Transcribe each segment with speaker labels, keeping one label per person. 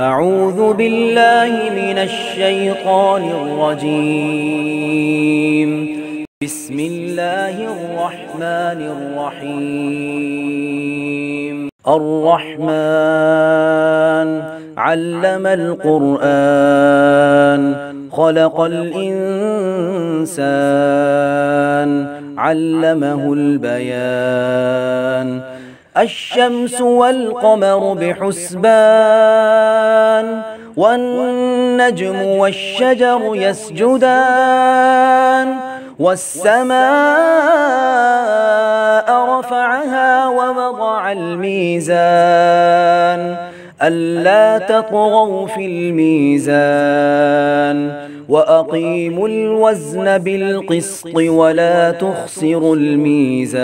Speaker 1: أعوذ بالله من الشيطان الرجيم. بسم الله الرحمن الرحيم. الرحمن علم القرآن خلق الإنسان علمه البيان. الشمس والقمر بحسبان والنجم والشجر يسجدان والسماء رفعها ووضع الميزان ألا تطغوا في الميزان وأقيموا الوزن بالقسط ولا تخسروا الميزان.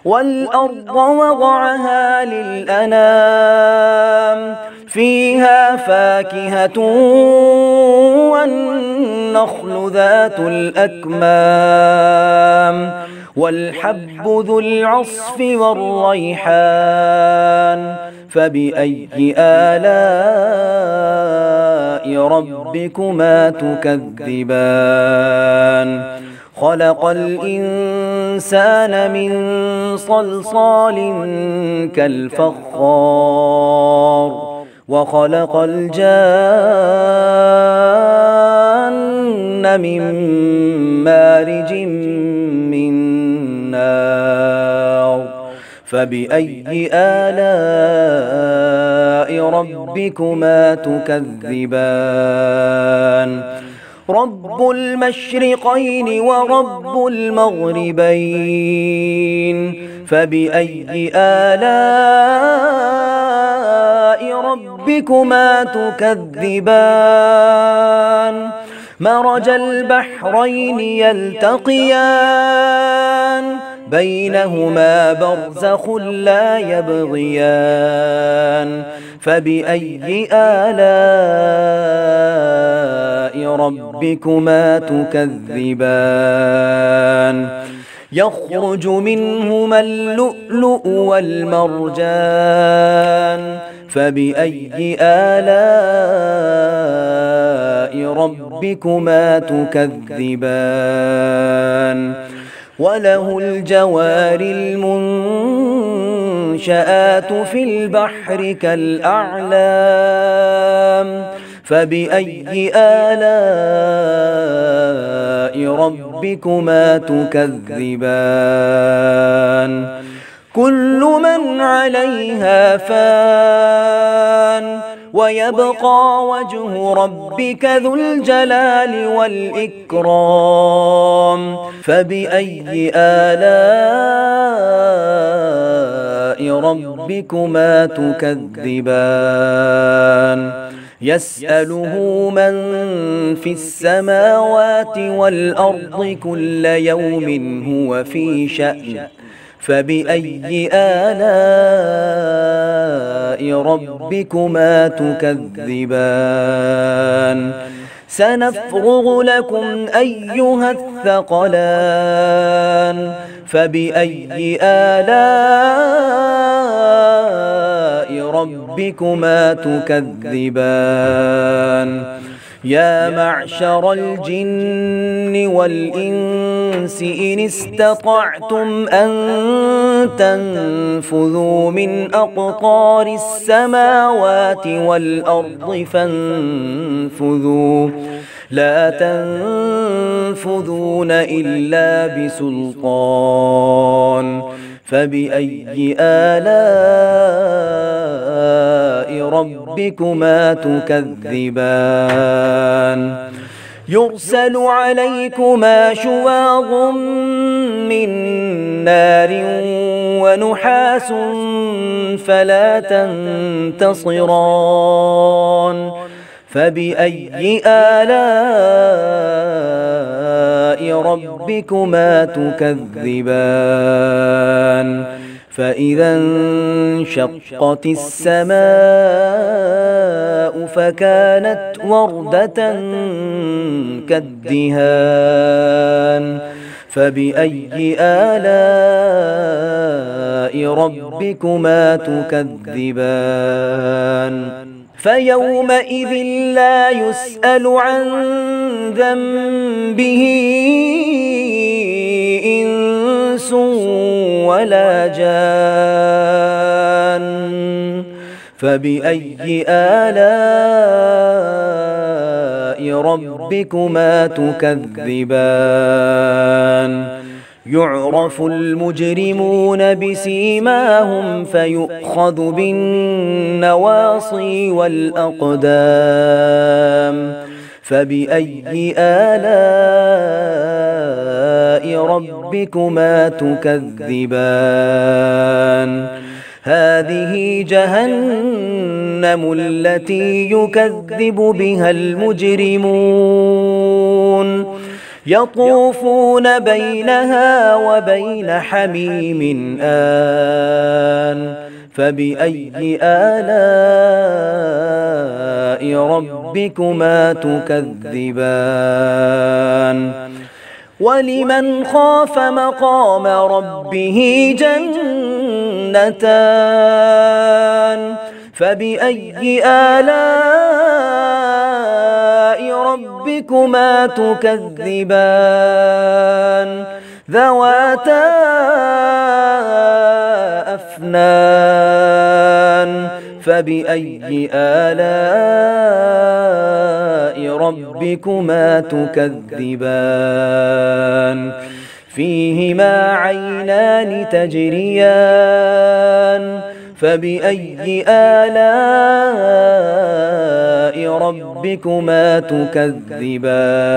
Speaker 1: والأرض وضعها للأنام فيها فاكهة والنخل ذات الأكمام والحب ذو العصف والريحان. فبأي آلاء ربكما تكذبان؟ خلق الإنسان من صلصال كالفخار وخلق الجان من مارج من نار. فبأي آلاء ربكما تكذبان؟ رب المشرقين ورب المغربين. فبأي آلاء ربكما تكذبان؟ مرج البحرين يلتقيان بينهما برزخ لا يبغيان. فبأي آلاء ربكما تكذبان؟ يخرج منهما اللؤلؤ والمرجان. فبأي آلاء ربكما تكذبان؟ وله الجوار المنشآت في البحر كالأعلام. فبأي آلاء ربكما تكذبان؟ كل من عليها فان ويبقى وجه ربك ذو الجلال والإكرام. فبأي آلاء ربكما تكذبان؟ يسأله من في السماوات والأرض كل يوم هو في شأن. فبأي آلاء ربكما تكذبان؟ سنفرغ لكم أيها الثقلان. فبأي آلاء ربكما تكذبان؟ يا معشر الجن والإنس إن استطعتم أن تنفذوا من أقطار السماوات والأرض فانفذوا لا تنفذون إلا بسلطان. فبأي آلاء ربكما تكذبان؟ يرسل عليكما شواظ من نار ونحاس فلا تنتصران. فبأي آلاء ربكما تكذبان؟ فإذا انشقت السماء فكانت وردة كالدهان. فبأي آلاء ربكما تكذبان فيومئذ لا يسأل عن ذنبه إنس ولا جان فبأي آلاء ربكما تكذبان يعرف المجرمون بسيماهم فيؤخذ بالنواصي والأقدام فبأي آلاء ربكما تكذبان هذه جهنم التي يكذب بها المجرمون يطوفون بينها وبين حميم آن فبأي آلاء ربكما تكذبان ولمن خاف مقام ربه جنتان فبأي آلاء ربكما تكذبان ذواتا أفنان فبأي آلاء ربكما تكذبان فيهما عينان تجريان فبأي آلاء ربكما تكذبان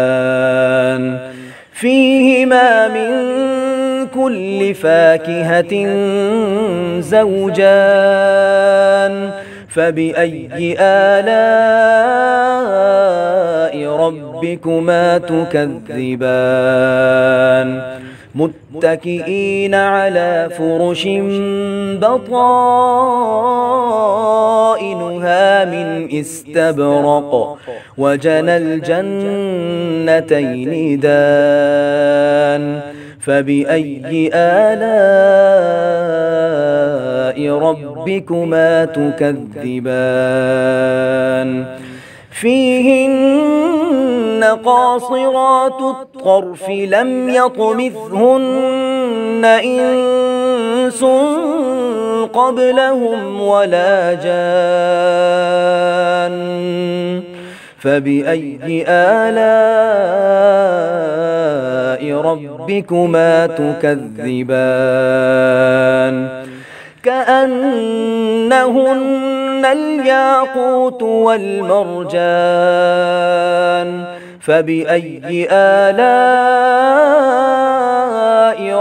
Speaker 1: فيهما من كل فاكهة زوجان فبأي آلاء ربكما تكذبان متكئين على فرش بطائنها من استبرق وجنى الجنتين دان فبأي آلاء ربكما تكذبان فيهن قاصرات الطرف لم يطمثهن إنس قبلهم ولا جان فبأي آلاء ربكما تكذبان كأنهن الياقوت والمرجان فبأي آلاء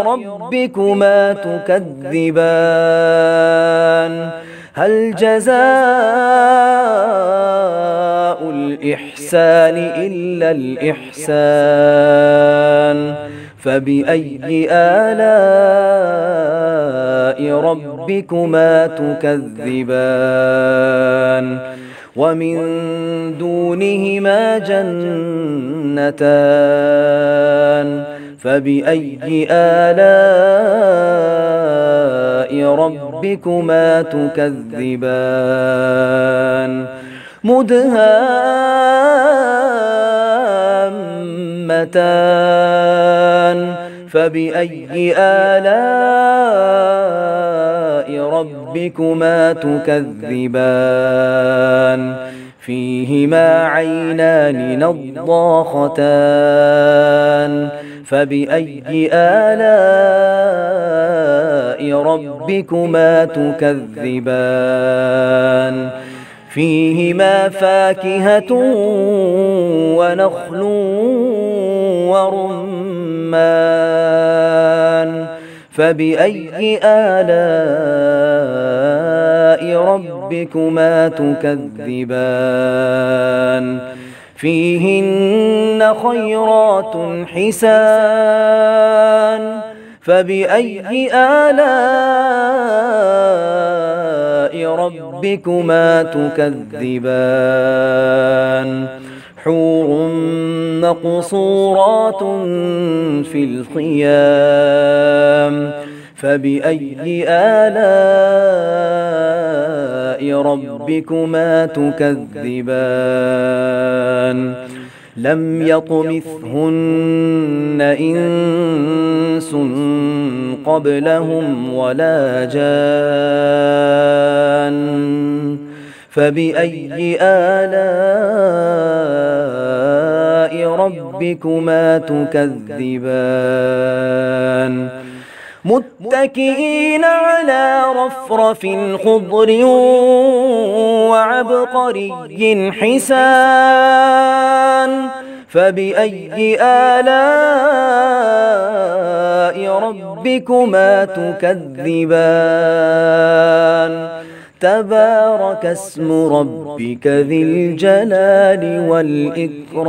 Speaker 1: ربكما تكذبان هل جزاء الإحسان إلا الإحسان فبأي آلاء ربكما تكذبان ومن دونهما جنتان فبأي آلاء ربكما تكذبان مدهامتان فبأي آلاء ربكما تكذبان فيهما عينان نضاختان فبأي آلاء ربكما تكذبان فيهما فاكهة ونخل ورمان فبأي آلاء ربكما تكذبان فيهن خيرات حسان فبأي آلاء ربكما تكذبان حور مقصورات في الخيام فبأي آلاء ربكما تكذبان لم يطمثهن إنس قبلهم ولا جان فبأي آلاء ربكما تكذبان متكئين على رفرف خضر وعبقري حسان فبأي آلاء ربكما تكذبان تبارك اسم ربك ذي الجلال والإكرام.